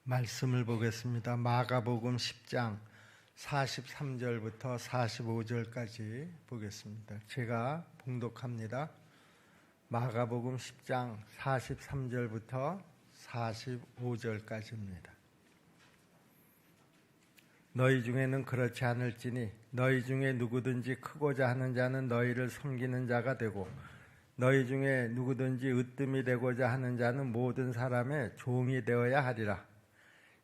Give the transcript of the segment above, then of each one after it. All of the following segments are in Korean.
말씀을 보겠습니다. 마가복음 10장 43절부터 45절까지 보겠습니다. 제가 봉독합니다. 마가복음 10장 43절부터 45절까지입니다. 너희 중에는 그렇지 않을지니 너희 중에 누구든지 크고자 하는 자는 너희를 섬기는 자가 되고 너희 중에 누구든지 으뜸이 되고자 하는 자는 모든 사람의 종이 되어야 하리라.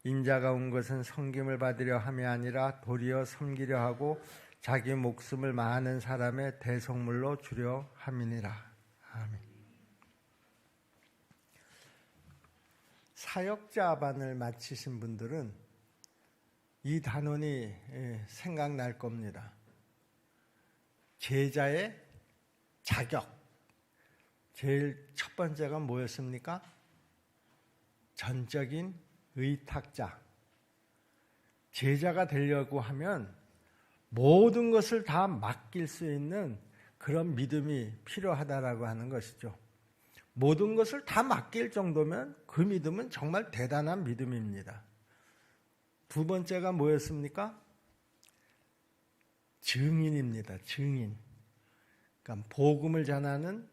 인자가 온 것은 섬김을 받으려 함이 아니라 도리어 섬기려 하고 자기 목숨을 많은 사람의 대속물로 주려 함이니라. 아멘. 사역자반을 마치신 분들은 이 단원이 생각날 겁니다. 제자의 자격. 제일 첫 번째가 뭐였습니까? 전적인 의탁자. 제자가 되려고 하면 모든 것을 다 맡길 수 있는 그런 믿음이 필요하다라고 하는 것이죠. 모든 것을 다 맡길 정도면 그 믿음은 정말 대단한 믿음입니다. 두 번째가 뭐였습니까? 증인입니다. 증인. 그러니까 복음을 전하는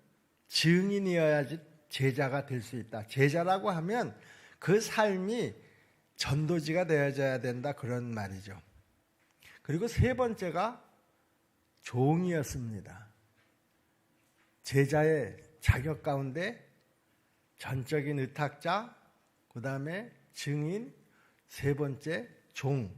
증인이어야지 제자가 될 수 있다. 제자라고 하면 그 삶이 전도지가 되어져야 된다, 그런 말이죠. 그리고 세 번째가 종이었습니다. 제자의 자격 가운데 전적인 의탁자, 그 다음에 증인, 세 번째 종.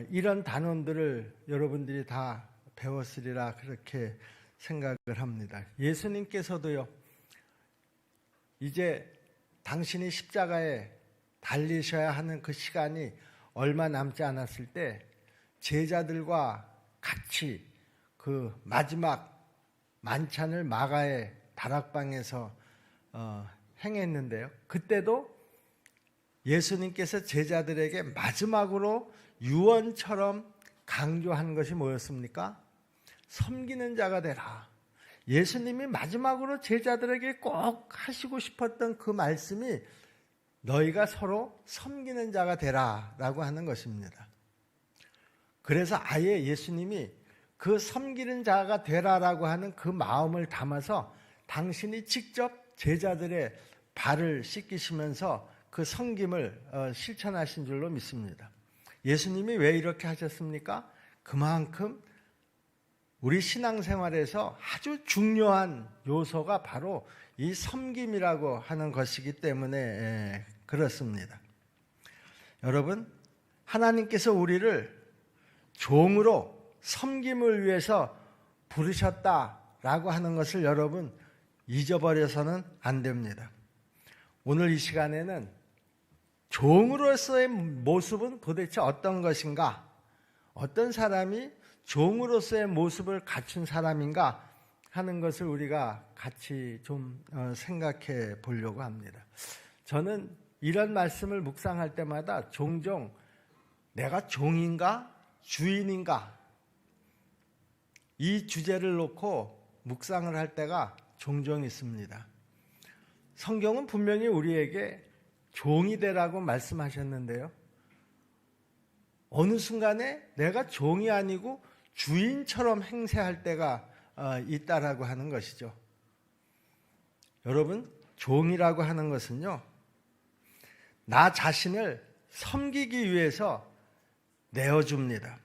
이런 단원들을 여러분들이 다 배웠으리라 그렇게 생각을 합니다. 예수님께서도요, 이제 당신이 십자가에 달리셔야 하는 그 시간이 얼마 남지 않았을 때 제자들과 같이 그 마지막 만찬을 마가의 다락방에서 행했는데요. 그때도 예수님께서 제자들에게 마지막으로 유언처럼 강조한 것이 뭐였습니까? 섬기는 자가 되라. 예수님이 마지막으로 제자들에게 꼭 하시고 싶었던 그 말씀이 너희가 서로 섬기는 자가 되라 라고 하는 것입니다. 그래서 아예 예수님이 그 섬기는 자가 되라라고 하는 그 마음을 담아서 당신이 직접 제자들의 발을 씻기시면서 그 섬김을 실천하신 줄로 믿습니다. 예수님이 왜 이렇게 하셨습니까? 그만큼 우리 신앙생활에서 아주 중요한 요소가 바로 이 섬김이라고 하는 것이기 때문에 그렇습니다. 여러분, 하나님께서 우리를 종으로 섬김을 위해서 부르셨다라고 하는 것을 여러분 잊어버려서는 안 됩니다. 오늘 이 시간에는 종으로서의 모습은 도대체 어떤 것인가? 어떤 사람이 종으로서의 모습을 갖춘 사람인가 하는 것을 우리가 같이 좀 생각해 보려고 합니다. 저는 이런 말씀을 묵상할 때마다 종종 내가 종인가 주인인가 이 주제를 놓고 묵상을 할 때가 종종 있습니다. 성경은 분명히 우리에게 종이 되라고 말씀하셨는데요. 어느 순간에 내가 종이 아니고 주인처럼 행세할 때가 있다라고 하는 것이죠. 여러분, 종이라고 하는 것은요, 나 자신을 섬기기 위해서 내어줍니다.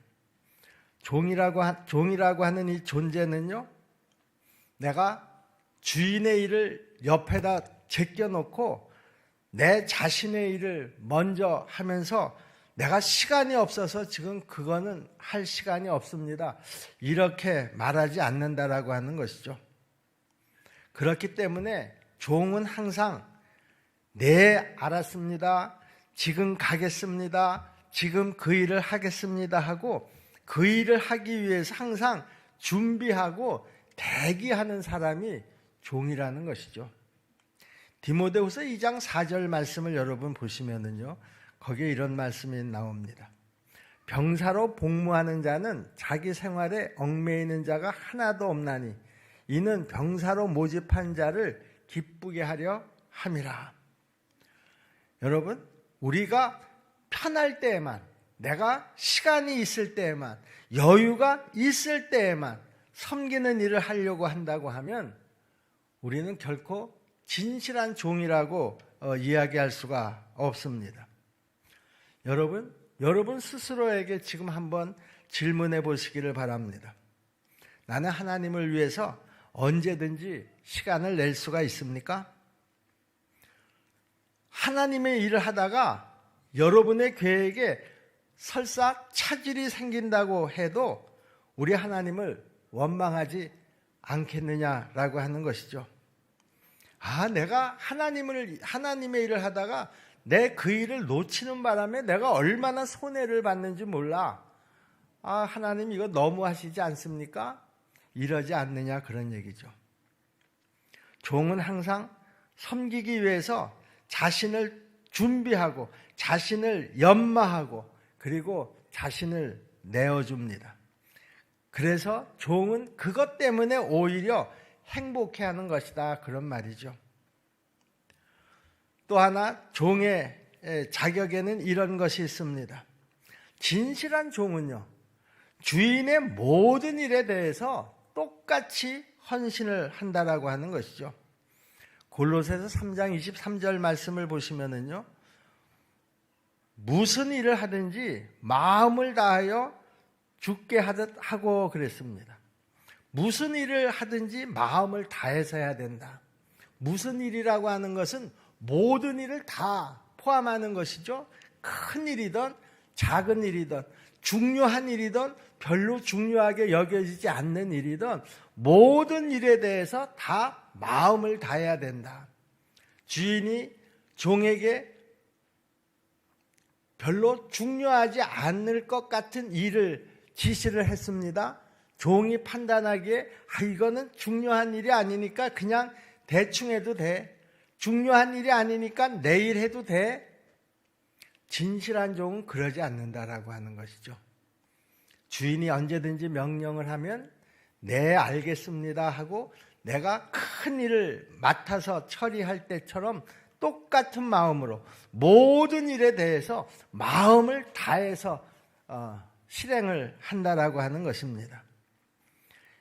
종이라고 하는 이 존재는요, 내가 주인의 일을 옆에다 제껴놓고 내 자신의 일을 먼저 하면서 내가 시간이 없어서 지금 그거는 할 시간이 없습니다, 이렇게 말하지 않는다라고 하는 것이죠. 그렇기 때문에 종은 항상 네, 알았습니다, 지금 가겠습니다, 지금 그 일을 하겠습니다 하고 그 일을 하기 위해서 항상 준비하고 대기하는 사람이 종이라는 것이죠. 디모데후서 2장 4절 말씀을 여러분 보시면은요, 거기에 이런 말씀이 나옵니다. 병사로 복무하는 자는 자기 생활에 얽매이는 자가 하나도 없나니 이는 병사로 모집한 자를 기쁘게 하려 함이라. 여러분, 우리가 편할 때에만, 내가 시간이 있을 때에만, 여유가 있을 때에만 섬기는 일을 하려고 한다고 하면 우리는 결코 진실한 종이라고 이야기할 수가 없습니다. 여러분 스스로에게 지금 한번 질문해 보시기를 바랍니다. 나는 하나님을 위해서 언제든지 시간을 낼 수가 있습니까? 하나님의 일을 하다가 여러분의 계획에 설사 차질이 생긴다고 해도 우리 하나님을 원망하지 않겠느냐라고 하는 것이죠. 내가 하나님의 일을 하다가 내 그 일을 놓치는 바람에 내가 얼마나 손해를 받는지 몰라. 하나님 이거 너무 하시지 않습니까? 이러지 않느냐 그런 얘기죠. 종은 항상 섬기기 위해서 자신을 준비하고 자신을 연마하고 그리고 자신을 내어줍니다. 그래서 종은 그것 때문에 오히려 행복해하는 것이다 그런 말이죠. 또 하나 종의 자격에는 이런 것이 있습니다. 진실한 종은요, 주인의 모든 일에 대해서 똑같이 헌신을 한다라고 하는 것이죠. 골로새서 3장 23절 말씀을 보시면은요, 무슨 일을 하든지 마음을 다하여 죽게 하듯 하고 그랬습니다. 무슨 일을 하든지 마음을 다해서 해야 된다. 무슨 일이라고 하는 것은 모든 일을 다 포함하는 것이죠. 큰 일이든 작은 일이든 중요한 일이든 별로 중요하게 여겨지지 않는 일이든 모든 일에 대해서 다 마음을 다해야 된다. 주인이 종에게 별로 중요하지 않을 것 같은 일을 지시를 했습니다. 종이 판단하기에 이거는 중요한 일이 아니니까 그냥 대충 해도 돼. 중요한 일이 아니니까 내일 해도 돼. 진실한 종은 그러지 않는다라고 하는 것이죠. 주인이 언제든지 명령을 하면 네 알겠습니다 하고 내가 큰 일을 맡아서 처리할 때처럼 똑같은 마음으로 모든 일에 대해서 마음을 다해서 실행을 한다라고 하는 것입니다.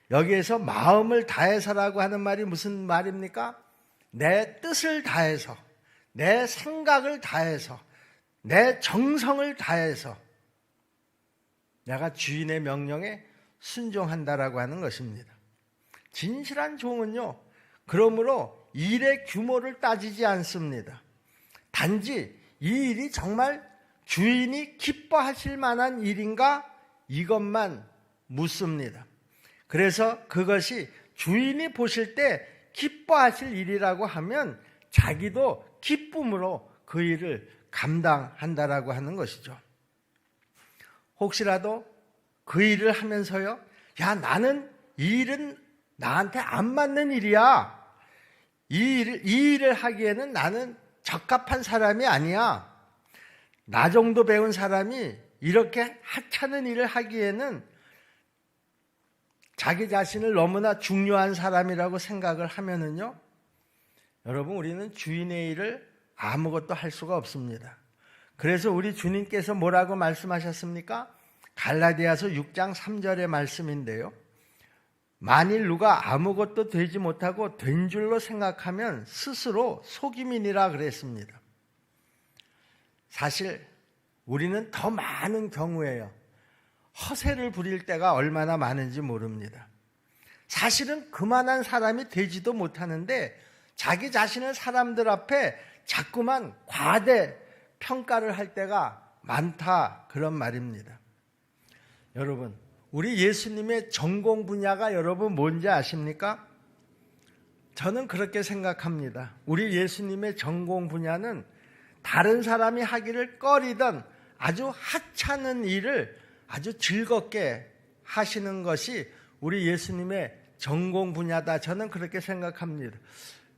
여기에서 마음을 다해서라고 하는 말이 무슨 말입니까? 내 뜻을 다해서, 내 생각을 다해서, 내 정성을 다해서 내가 주인의 명령에 순종한다라고 하는 것입니다. 진실한 종은요, 그러므로 일의 규모를 따지지 않습니다. 단지 이 일이 정말 주인이 기뻐하실 만한 일인가? 이것만 묻습니다. 그래서 그것이 주인이 보실 때 기뻐하실 일이라고 하면 자기도 기쁨으로 그 일을 감당한다라고 하는 것이죠. 혹시라도 그 일을 하면서요, 나는 이 일은 나한테 안 맞는 일이야. 이 일을 하기에는 나는 적합한 사람이 아니야. 나 정도 배운 사람이 이렇게 하찮은 일을 하기에는 자기 자신을 너무나 중요한 사람이라고 생각을 하면은요, 여러분 우리는 주인의 일을 아무것도 할 수가 없습니다. 그래서 우리 주님께서 뭐라고 말씀하셨습니까? 갈라디아서 6장 3절의 말씀인데요. 만일 누가 아무것도 되지 못하고 된 줄로 생각하면 스스로 속임이니라 그랬습니다. 사실 우리는 더 많은 경우에요, 허세를 부릴 때가 얼마나 많은지 모릅니다. 사실은 그만한 사람이 되지도 못하는데 자기 자신을 사람들 앞에 자꾸만 과대 평가를 할 때가 많다 그런 말입니다. 여러분, 우리 예수님의 전공 분야가 여러분 뭔지 아십니까? 저는 그렇게 생각합니다. 우리 예수님의 전공 분야는 다른 사람이 하기를 꺼리던 아주 하찮은 일을 아주 즐겁게 하시는 것이 우리 예수님의 전공 분야다. 저는 그렇게 생각합니다.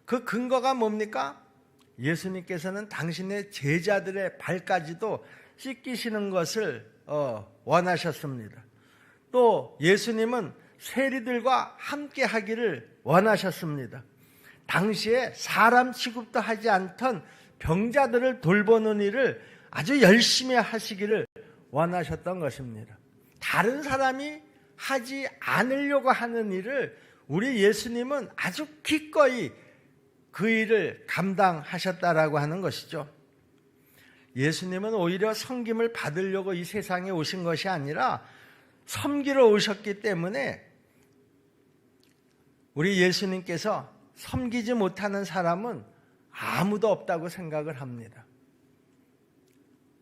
그 근거가 뭡니까? 예수님께서는 당신의 제자들의 발까지도 씻기시는 것을 원하셨습니다. 또 예수님은 세리들과 함께 하기를 원하셨습니다. 당시에 사람 취급도 하지 않던 병자들을 돌보는 일을 아주 열심히 하시기를 원하셨던 것입니다. 다른 사람이 하지 않으려고 하는 일을 우리 예수님은 아주 기꺼이 그 일을 감당하셨다라고 하는 것이죠. 예수님은 오히려 섬김을 받으려고 이 세상에 오신 것이 아니라 섬기러 오셨기 때문에 우리 예수님께서 섬기지 못하는 사람은 아무도 없다고 생각을 합니다.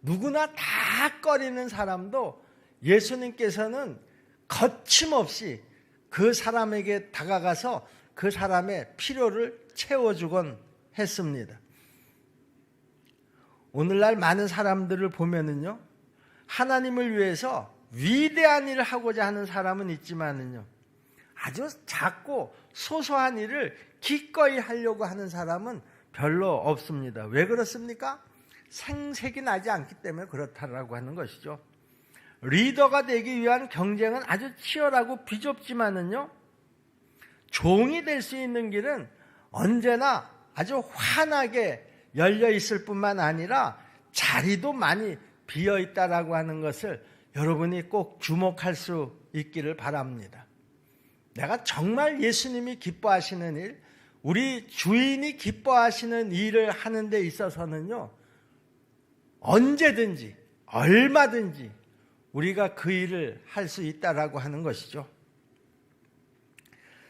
누구나 다 꺼리는 사람도 예수님께서는 거침없이 그 사람에게 다가가서 그 사람의 필요를 채워주곤 했습니다. 오늘날 많은 사람들을 보면은요, 하나님을 위해서 위대한 일을 하고자 하는 사람은 있지만은요, 아주 작고 소소한 일을 기꺼이 하려고 하는 사람은 별로 없습니다. 왜 그렇습니까? 생색이 나지 않기 때문에 그렇다라고 하는 것이죠. 리더가 되기 위한 경쟁은 아주 치열하고 비좁지만은요, 종이 될 수 있는 길은 언제나 아주 환하게 열려 있을 뿐만 아니라 자리도 많이 비어 있다라고 하는 것을 여러분이 꼭 주목할 수 있기를 바랍니다. 내가 정말 예수님이 기뻐하시는 일, 우리 주인이 기뻐하시는 일을 하는 데 있어서는요, 언제든지 얼마든지 우리가 그 일을 할 수 있다라고 하는 것이죠.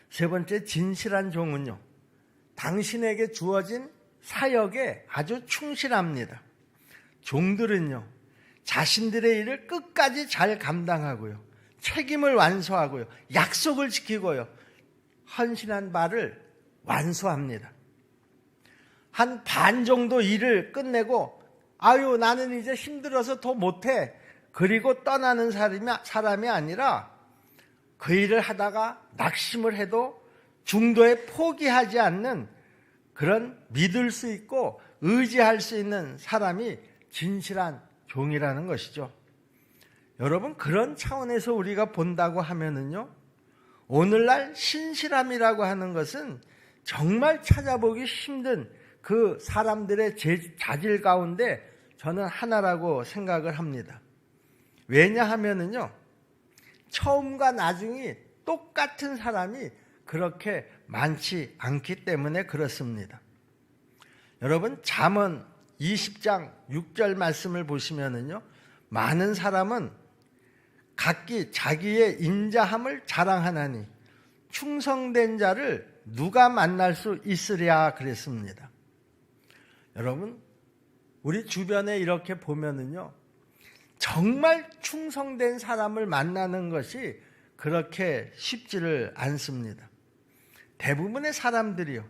세 번째, 진실한 종은요, 당신에게 주어진 사역에 아주 충실합니다. 종들은요, 자신들의 일을 끝까지 잘 감당하고요, 책임을 완수하고요, 약속을 지키고요, 헌신한 바를 완수합니다. 한 반 정도 일을 끝내고 아유 나는 이제 힘들어서 더 못해, 그리고 떠나는 사람이 아니라 그 일을 하다가 낙심을 해도 중도에 포기하지 않는 그런 믿을 수 있고 의지할 수 있는 사람이 진실한 종이라는 것이죠. 여러분, 그런 차원에서 우리가 본다고 하면은요, 오늘날 신실함이라고 하는 것은 정말 찾아보기 힘든 그 사람들의 자질 가운데 저는 하나라고 생각을 합니다. 왜냐하면은요, 처음과 나중이 똑같은 사람이 그렇게 많지 않기 때문에 그렇습니다. 여러분, 잠언 20장 6절 말씀을 보시면은요, 많은 사람은 각기 자기의 인자함을 자랑하나니 충성된 자를 누가 만날 수 있으랴 그랬습니다. 여러분, 우리 주변에 이렇게 보면은요, 정말 충성된 사람을 만나는 것이 그렇게 쉽지를 않습니다. 대부분의 사람들이요,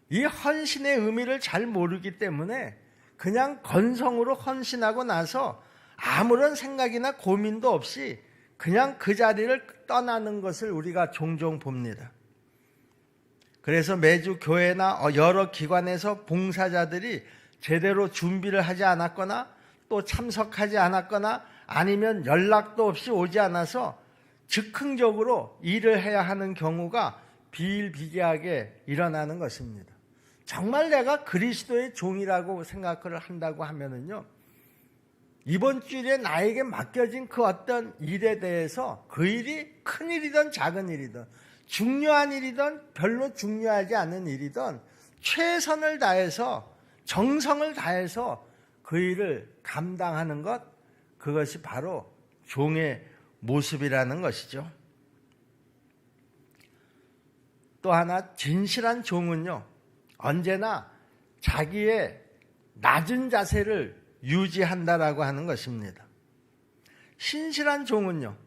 이 헌신의 의미를 잘 모르기 때문에 그냥 건성으로 헌신하고 나서 아무런 생각이나 고민도 없이 그냥 그 자리를 떠나는 것을 우리가 종종 봅니다. 그래서 매주 교회나 여러 기관에서 봉사자들이 제대로 준비를 하지 않았거나 또 참석하지 않았거나 아니면 연락도 없이 오지 않아서 즉흥적으로 일을 해야 하는 경우가 비일비재하게 일어나는 것입니다. 정말 내가 그리스도의 종이라고 생각을 한다고 하면은요, 이번 주일에 나에게 맡겨진 그 어떤 일에 대해서 그 일이 큰 일이든 작은 일이든 중요한 일이든 별로 중요하지 않은 일이든 최선을 다해서 정성을 다해서 그 일을 감당하는 것, 그것이 바로 종의 모습이라는 것이죠. 또 하나, 진실한 종은요, 언제나 자기의 낮은 자세를 유지한다라고 하는 것입니다. 신실한 종은요,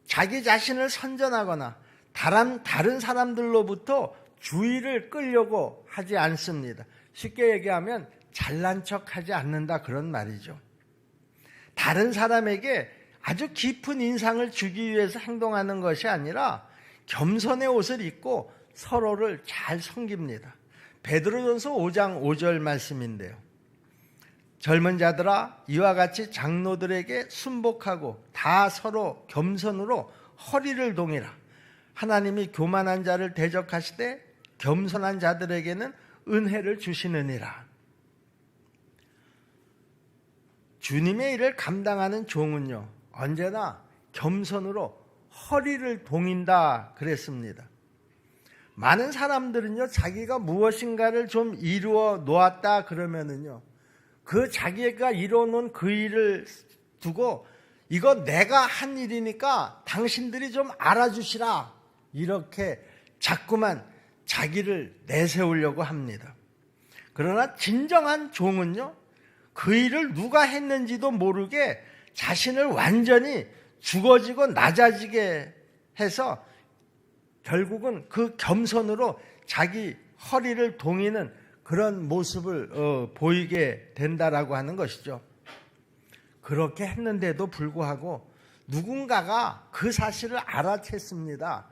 자기 자신을 선전하거나 다른 사람들로부터 주의를 끌려고 하지 않습니다. 쉽게 얘기하면 잘난 척하지 않는다, 그런 말이죠. 다른 사람에게 아주 깊은 인상을 주기 위해서 행동하는 것이 아니라 겸손의 옷을 입고 서로를 잘 섬깁니다. 베드로전서 5장 5절 말씀인데요, 젊은 자들아, 이와 같이 장로들에게 순복하고 다 서로 겸손으로 허리를 동이라. 하나님이 교만한 자를 대적하시되 겸손한 자들에게는 은혜를 주시느니라. 주님의 일을 감당하는 종은요, 언제나 겸손으로 허리를 동인다 그랬습니다. 많은 사람들은요, 자기가 무엇인가를 좀 이루어 놓았다 그러면은요, 그 자기가 이루어 놓은 그 일을 두고 이거 내가 한 일이니까 당신들이 좀 알아주시라, 이렇게 자꾸만 자기를 내세우려고 합니다. 그러나 진정한 종은요, 그 일을 누가 했는지도 모르게 자신을 완전히 죽어지고 낮아지게 해서 결국은 그 겸손으로 자기 허리를 동이는 그런 모습을 보이게 된다라고 하는 것이죠. 그렇게 했는데도 불구하고 누군가가 그 사실을 알아챘습니다.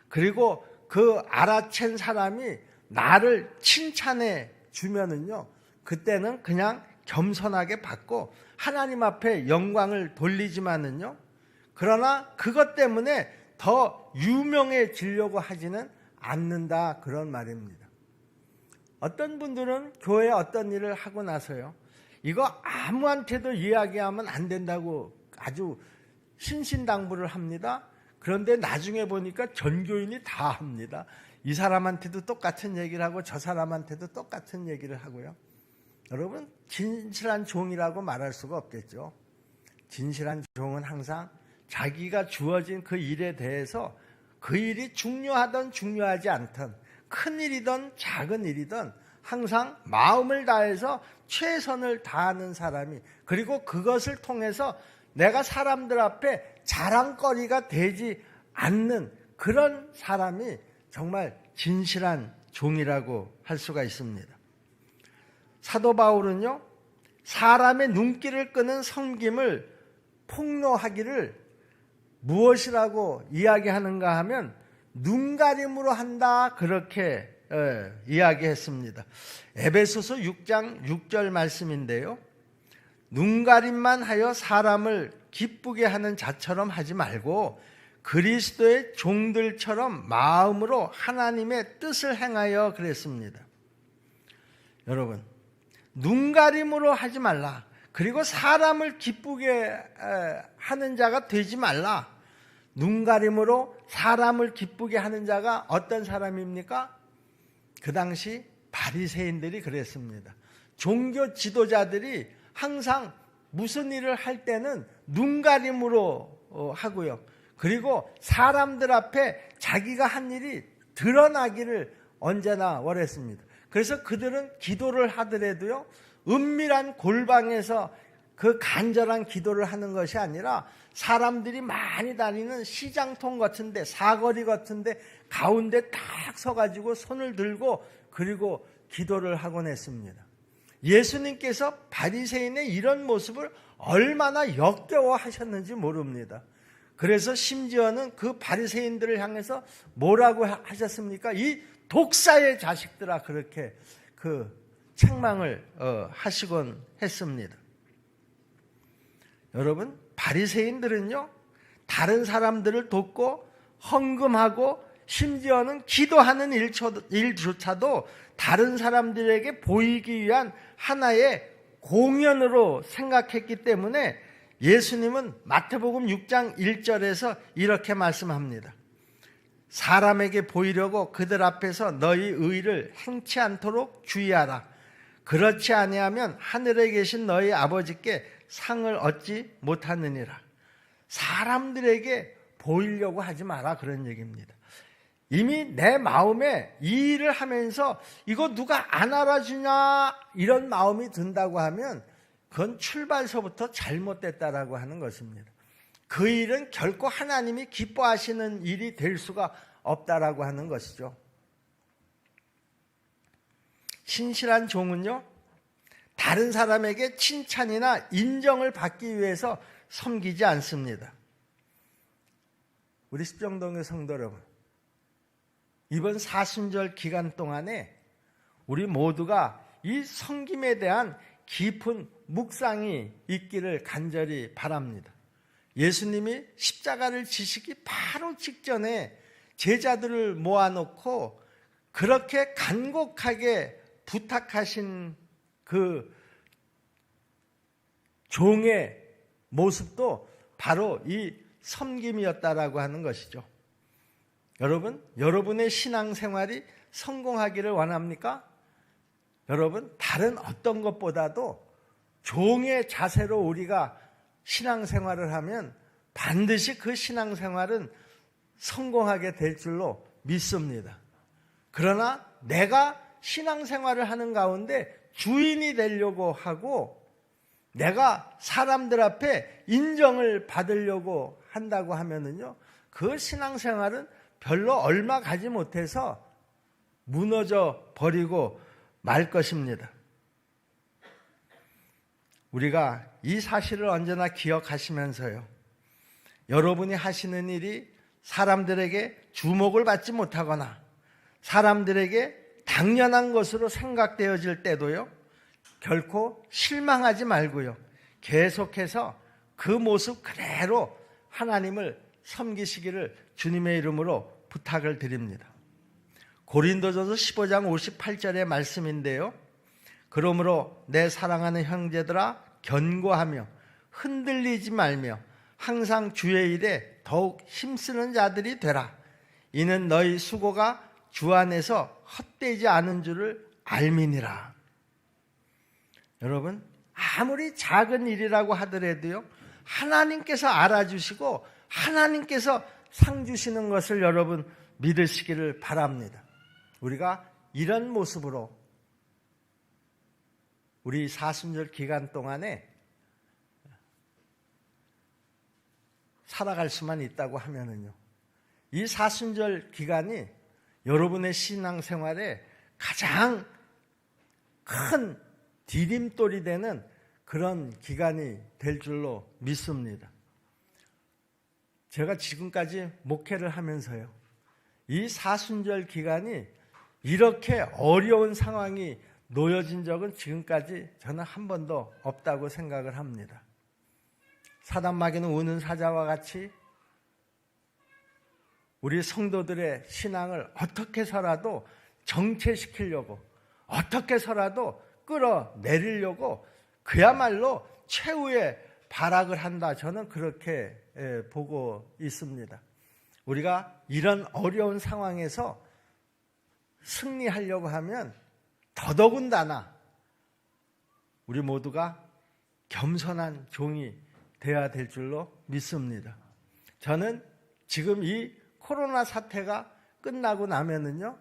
그리고 그 알아챈 사람이 나를 칭찬해 주면은요, 그때는 그냥 겸손하게 받고 하나님 앞에 영광을 돌리지만은요, 그러나 그것 때문에 더 유명해지려고 하지는 않는다, 그런 말입니다. 어떤 분들은 교회에 어떤 일을 하고 나서요, 이거 아무한테도 이야기하면 안 된다고 아주 신신당부를 합니다. 그런데 나중에 보니까 전교인이 다 합니다. 이 사람한테도 똑같은 얘기를 하고 저 사람한테도 똑같은 얘기를 하고요. 여러분, 진실한 종이라고 말할 수가 없겠죠. 진실한 종은 항상 자기가 주어진 그 일에 대해서 그 일이 중요하든 중요하지 않든, 큰 일이든 작은 일이든 항상 마음을 다해서 최선을 다하는 사람이, 그리고 그것을 통해서 내가 사람들 앞에 자랑거리가 되지 않는 그런 사람이 정말 진실한 종이라고 할 수가 있습니다. 사도 바울은요, 사람의 눈길을 끄는 섬김을 폭로하기를 무엇이라고 이야기하는가 하면 눈가림으로 한다, 그렇게 이야기했습니다. 에베소서 6장 6절 말씀인데요, 눈가림만 하여 사람을 기쁘게 하는 자처럼 하지 말고 그리스도의 종들처럼 마음으로 하나님의 뜻을 행하여 그랬습니다. 여러분, 눈가림으로 하지 말라, 그리고 사람을 기쁘게 하는 자가 되지 말라. 눈가림으로 사람을 기쁘게 하는 자가 어떤 사람입니까? 그 당시 바리새인들이 그랬습니다. 종교 지도자들이 항상 무슨 일을 할 때는 눈가림으로 하고요, 그리고 사람들 앞에 자기가 한 일이 드러나기를 언제나 원했습니다. 그래서 그들은 기도를 하더라도요, 은밀한 골방에서 그 간절한 기도를 하는 것이 아니라 사람들이 많이 다니는 시장통 같은데, 사거리 같은데 가운데 딱 서가지고 손을 들고 그리고 기도를 하곤 했습니다. 예수님께서 바리새인의 이런 모습을 얼마나 역겨워하셨는지 모릅니다. 그래서 심지어는 그 바리새인들을 향해서 뭐라고 하셨습니까? 이 독사의 자식들아, 그렇게 그 책망을 하시곤 했습니다. 여러분, 바리새인들은요, 다른 사람들을 돕고 헌금하고 심지어는 기도하는 일조차도 다른 사람들에게 보이기 위한 하나의 공연으로 생각했기 때문에 예수님은 마태복음 6장 1절에서 이렇게 말씀합니다. 사람에게 보이려고 그들 앞에서 너희 의를 행치 않도록 주의하라. 그렇지 아니하면 하늘에 계신 너희 아버지께 상을 얻지 못하느니라. 사람들에게 보이려고 하지 마라, 그런 얘기입니다. 이미 내 마음에 이 일을 하면서 이거 누가 안 알아주냐, 이런 마음이 든다고 하면 그건 출발서부터 잘못됐다라고 하는 것입니다. 그 일은 결코 하나님이 기뻐하시는 일이 될 수가 없다라고 하는 것이죠. 신실한 종은요, 다른 사람에게 칭찬이나 인정을 받기 위해서 섬기지 않습니다. 우리 십정동의 성도 여러분, 이번 사순절 기간 동안에 우리 모두가 이 섬김에 대한 깊은 묵상이 있기를 간절히 바랍니다. 예수님이 십자가를 지시기 바로 직전에 제자들을 모아놓고 그렇게 간곡하게 부탁하신 그 종의 모습도 바로 이 섬김이었다라고 하는 것이죠. 여러분, 여러분의 신앙생활이 성공하기를 원합니까? 여러분, 다른 어떤 것보다도 종의 자세로 우리가 신앙생활을 하면 반드시 그 신앙생활은 성공하게 될 줄로 믿습니다. 그러나 내가 신앙생활을 하는 가운데 주인이 되려고 하고 내가 사람들 앞에 인정을 받으려고 한다고 하면은요, 그 신앙생활은 별로 얼마 가지 못해서 무너져 버리고 말 것입니다. 우리가 이 사실을 언제나 기억하시면서요, 여러분이 하시는 일이 사람들에게 주목을 받지 못하거나 사람들에게 당연한 것으로 생각되어질 때도요, 결코 실망하지 말고요, 계속해서 그 모습 그대로 하나님을 섬기시기를 주님의 이름으로 부탁을 드립니다. 고린도전서 15장 58절의 말씀인데요, 그러므로 내 사랑하는 형제들아 견고하며 흔들리지 말며 항상 주의 일에 더욱 힘쓰는 자들이 되라. 이는 너희 수고가 주 안에서 헛되지 않은 줄을 알미니라. 여러분, 아무리 작은 일이라고 하더라도요, 하나님께서 알아주시고 하나님께서 상 주시는 것을 여러분 믿으시기를 바랍니다. 우리가 이런 모습으로 우리 사순절 기간 동안에 살아갈 수만 있다고 하면은요, 이 사순절 기간이 여러분의 신앙생활에 가장 큰 디딤돌이 되는 그런 기간이 될 줄로 믿습니다. 제가 지금까지 목회를 하면서요, 이 사순절 기간이 이렇게 어려운 상황이 놓여진 적은 지금까지 저는 한 번도 없다고 생각을 합니다. 사단마귀는 우는 사자와 같이 우리 성도들의 신앙을 어떻게 해서라도 정체시키려고, 어떻게 해서라도 끌어내리려고 그야말로 최후의 발악을 한다, 저는 그렇게 보고 있습니다. 우리가 이런 어려운 상황에서 승리하려고 하면 더더군다나 우리 모두가 겸손한 종이 되어야 될 줄로 믿습니다. 저는 지금 이 코로나 사태가 끝나고 나면은요,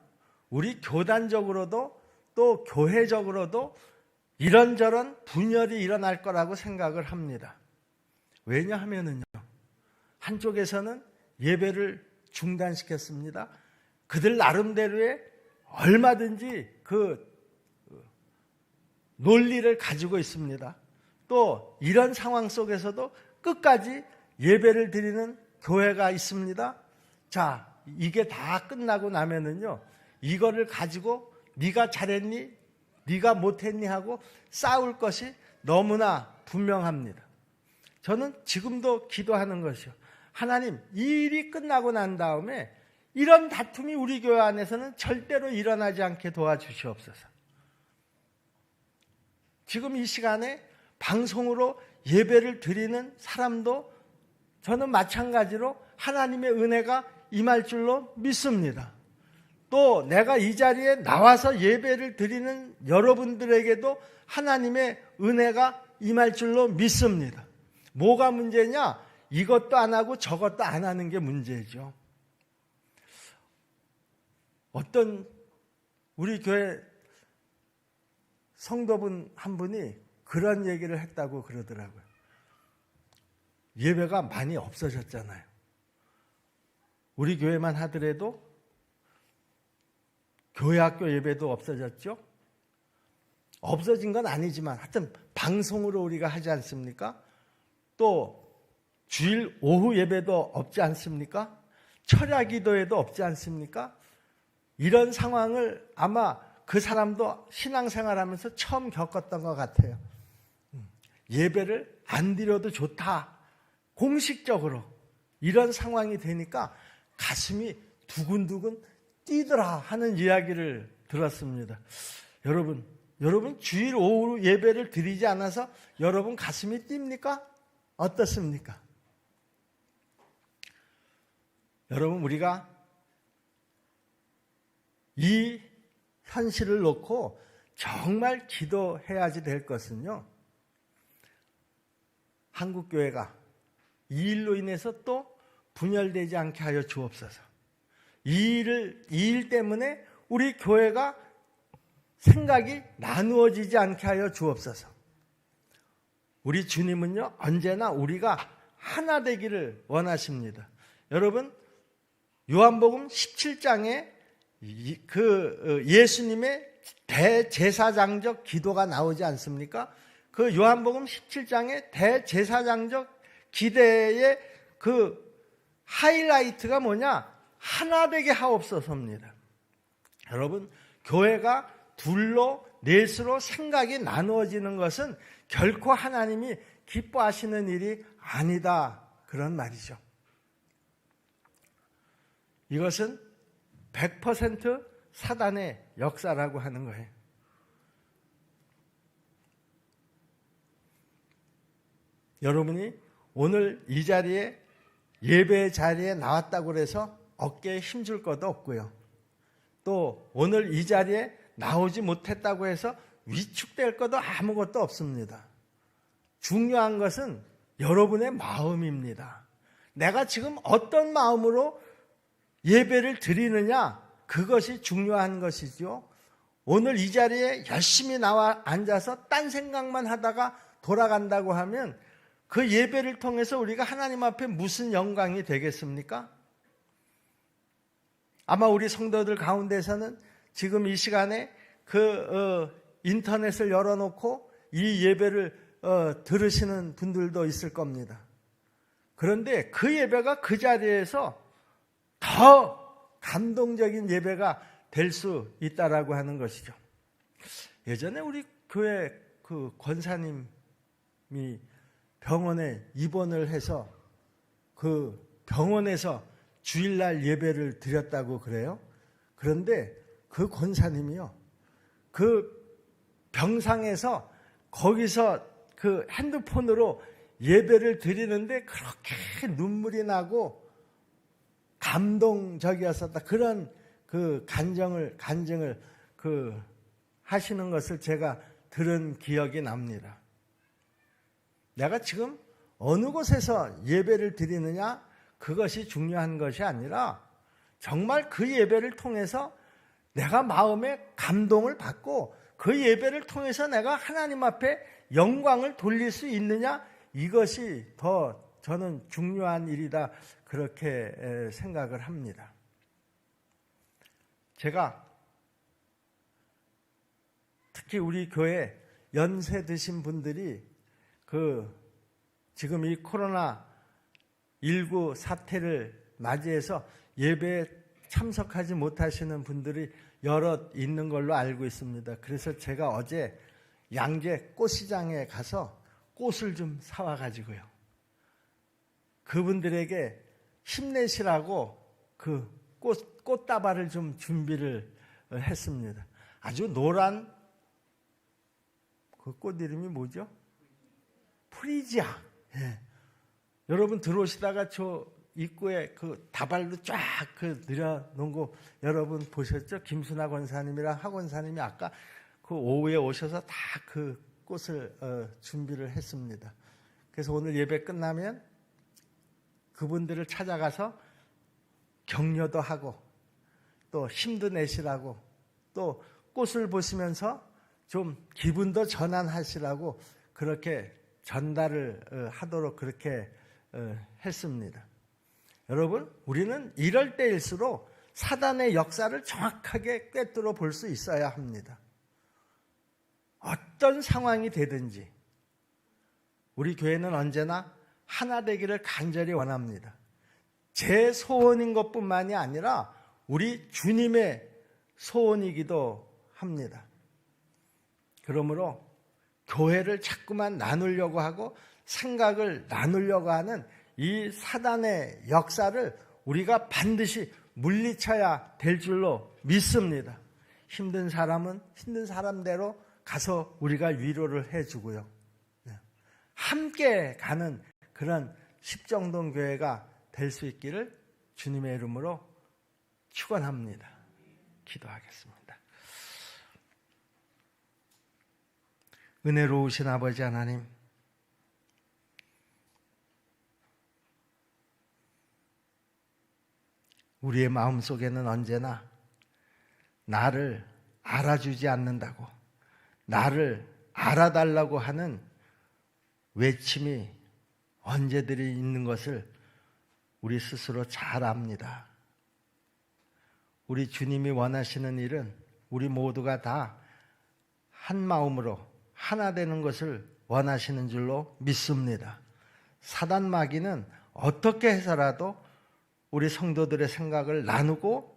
우리 교단적으로도 또 교회적으로도 이런저런 분열이 일어날 거라고 생각을 합니다. 왜냐하면은요, 한쪽에서는 예배를 중단시켰습니다. 그들 나름대로의 얼마든지 그 논리를 가지고 있습니다. 또 이런 상황 속에서도 끝까지 예배를 드리는 교회가 있습니다. 자, 이게 다 끝나고 나면은요, 이거를 가지고 네가 잘했니? 네가 못했니? 하고 싸울 것이 너무나 분명합니다. 저는 지금도 기도하는 것이요, 하나님, 이 일이 끝나고 난 다음에 이런 다툼이 우리 교회 안에서는 절대로 일어나지 않게 도와주시옵소서. 지금 이 시간에 방송으로 예배를 드리는 사람도 저는 마찬가지로 하나님의 은혜가 임할 줄로 믿습니다. 또 내가 이 자리에 나와서 예배를 드리는 여러분들에게도 하나님의 은혜가 임할 줄로 믿습니다. 뭐가 문제냐? 이것도 안 하고 저것도 안 하는 게 문제죠. 어떤 우리 교회 성도분 한 분이 그런 얘기를 했다고 그러더라고요. 예배가 많이 없어졌잖아요. 우리 교회만 하더라도 교회 학교 예배도 없어졌죠. 없어진 건 아니지만 하여튼 방송으로 우리가 하지 않습니까? 또 주일 오후 예배도 없지 않습니까? 철야 기도회도 없지 않습니까? 이런 상황을 아마 그 사람도 신앙생활하면서 처음 겪었던 것 같아요. 예배를 안 드려도 좋다, 공식적으로 이런 상황이 되니까 가슴이 두근두근 뛰더라 하는 이야기를 들었습니다. 여러분, 여러분 주일 오후 예배를 드리지 않아서 여러분 가슴이 뜁니까? 어떻습니까? 여러분 우리가 이 현실을 놓고 정말 기도해야지 될 것은요, 한국교회가 이 일로 인해서 또 분열되지 않게 하여 주옵소서. 이 일 때문에 우리 교회가 생각이 나누어지지 않게 하여 주옵소서. 우리 주님은요, 언제나 우리가 하나 되기를 원하십니다. 여러분, 요한복음 17장에 예수님의 대제사장적 기도가 나오지 않습니까? 그 요한복음 17장의 대제사장적 기대의 그 하이라이트가 뭐냐? 하나 되게 하옵소서입니다. 여러분, 교회가 둘로 넷으로 생각이 나누어지는 것은 결코 하나님이 기뻐하시는 일이 아니다, 그런 말이죠. 이것은 100% 사단의 역사라고 하는 거예요. 여러분이 오늘 이 자리에 예배 자리에 나왔다고 해서 어깨에 힘줄 것도 없고요. 또 오늘 이 자리에 나오지 못했다고 해서 위축될 것도 아무것도 없습니다. 중요한 것은 여러분의 마음입니다. 내가 지금 어떤 마음으로 예배를 드리느냐, 그것이 중요한 것이죠. 오늘 이 자리에 열심히 나와 앉아서 딴 생각만 하다가 돌아간다고 하면 그 예배를 통해서 우리가 하나님 앞에 무슨 영광이 되겠습니까? 아마 우리 성도들 가운데서는 지금 이 시간에 인터넷을 열어놓고 이 예배를 들으시는 분들도 있을 겁니다. 그런데 그 예배가 그 자리에서 더 감동적인 예배가 될 수 있다라고 하는 것이죠. 예전에 우리 교회 그 권사님이 병원에 입원을 해서 그 병원에서 주일날 예배를 드렸다고 그래요. 그런데 그 권사님이요, 그 병상에서 거기서 그 핸드폰으로 예배를 드리는데 그렇게 눈물이 나고 감동적이었었다, 그런 그 간증을 하시는 것을 제가 들은 기억이 납니다. 내가 지금 어느 곳에서 예배를 드리느냐, 그것이 중요한 것이 아니라 정말 그 예배를 통해서 내가 마음에 감동을 받고 그 예배를 통해서 내가 하나님 앞에 영광을 돌릴 수 있느냐, 이것이 더 저는 중요한 일이다, 그렇게 생각을 합니다. 제가 특히 우리 교회 연세 드신 분들이 지금 이 코로나19 사태를 맞이해서 예배에 참석하지 못하시는 분들이 여럿 있는 걸로 알고 있습니다. 그래서 제가 어제 양재 꽃시장에 가서 꽃을 좀 사와 가지고요, 그분들에게 힘내시라고 그 꽃다발을 좀 준비를 했습니다. 아주 노란 그 꽃 이름이 뭐죠? 프리지아. 예. 여러분 들어오시다가 저 입구에 그 다발도 쫙 늘여놓은 거 여러분 보셨죠? 김순아 권사님이랑 하 권사님이 아까 그 오후에 오셔서 다 그 꽃을 준비를 했습니다. 그래서 오늘 예배 끝나면 그분들을 찾아가서 격려도 하고 또 힘도 내시라고 또 꽃을 보시면서 좀 기분도 전환하시라고 그렇게 전달을 하도록 그렇게 했습니다. 여러분, 우리는 이럴 때일수록 사단의 역사를 정확하게 꿰뚫어 볼 수 있어야 합니다. 어떤 상황이 되든지 우리 교회는 언제나 하나 되기를 간절히 원합니다. 제 소원인 것뿐만이 아니라 우리 주님의 소원이기도 합니다. 그러므로 교회를 자꾸만 나누려고 하고 생각을 나누려고 하는 이 사단의 역사를 우리가 반드시 물리쳐야 될 줄로 믿습니다. 힘든 사람은 힘든 사람대로 가서 우리가 위로를 해주고요. 함께 가는 그런 십정동교회가 될 수 있기를 주님의 이름으로 축원합니다. 기도하겠습니다. 은혜로우신 아버지 하나님, 우리의 마음속에는 언제나 나를 알아주지 않는다고, 나를 알아달라고 하는 외침이 언제들이 있는 것을 우리 스스로 잘 압니다. 우리 주님이 원하시는 일은 우리 모두가 다 한 마음으로 하나 되는 것을 원하시는 줄로 믿습니다. 사단 마귀는 어떻게 해서라도 우리 성도들의 생각을 나누고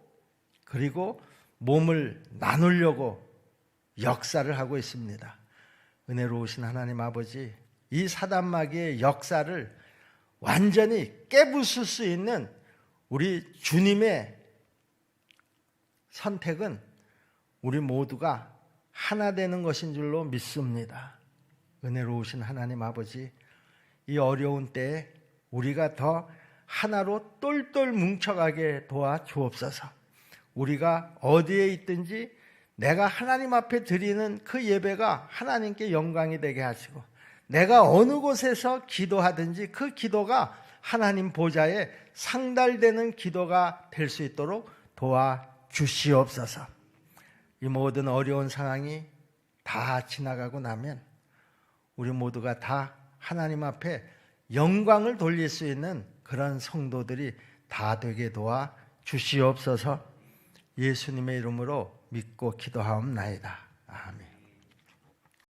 그리고 몸을 나누려고 역사를 하고 있습니다. 은혜로우신 하나님 아버지, 이 사단 마귀의 역사를 완전히 깨부술 수 있는 우리 주님의 선택은 우리 모두가 하나 되는 것인 줄로 믿습니다. 은혜로우신 하나님 아버지, 이 어려운 때에 우리가 더 하나로 똘똘 뭉쳐가게 도와 주옵소서. 우리가 어디에 있든지 내가 하나님 앞에 드리는 그 예배가 하나님께 영광이 되게 하시고, 내가 어느 곳에서 기도하든지 그 기도가 하나님 보좌에 상달되는 기도가 될 수 있도록 도와주시옵소서. 이 모든 어려운 상황이 다 지나가고 나면 우리 모두가 다 하나님 앞에 영광을 돌릴 수 있는 그런 성도들이 다 되게 도와주시옵소서. 예수님의 이름으로 믿고 기도하옵나이다. 아멘.